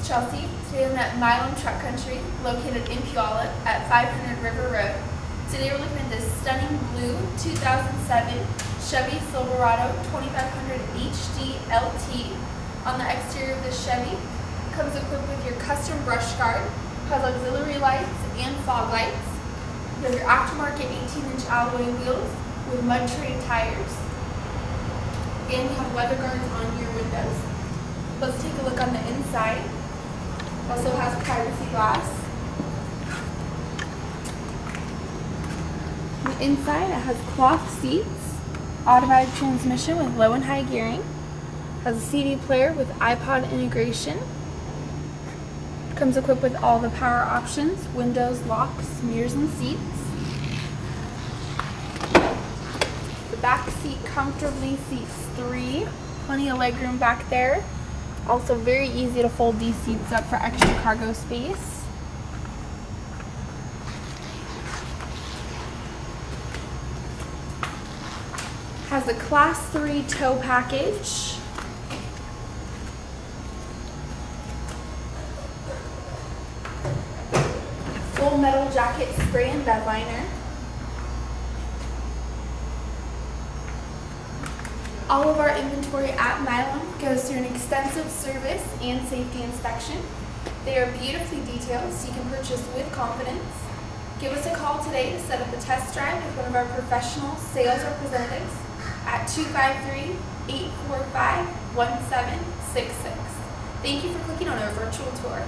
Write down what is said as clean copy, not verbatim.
Chelsea. Today I'm at Milam Truck Country, located in Puyallup at 500 River Road. Today we're looking at this stunning blue 2007 Chevy Silverado 2500 HD LT. On the exterior of this Chevy, comes equipped with your custom brush guard, has auxiliary lights and fog lights. You have your aftermarket 18-inch alloy wheels with mud terrain tires, and you have weather guards on your windows. Let's take a look on the inside. Also has privacy glass. The inside, it has cloth seats, automatic transmission with low and high gearing, has a CD player with iPod integration, comes equipped with all the power options, windows, locks, mirrors, and seats. The back seat comfortably seats 3, plenty of legroom back there. Also very easy to fold these seats up for extra cargo space. Has a Class 3 tow package. Full metal jacket spray and bed liner. All of our inventory at Milam goes through an extensive service and safety inspection. They are beautifully detailed, so you can purchase with confidence. Give us a call today to set up a test drive with one of our professional sales representatives at 253-845-1766. Thank you for clicking on our virtual tour.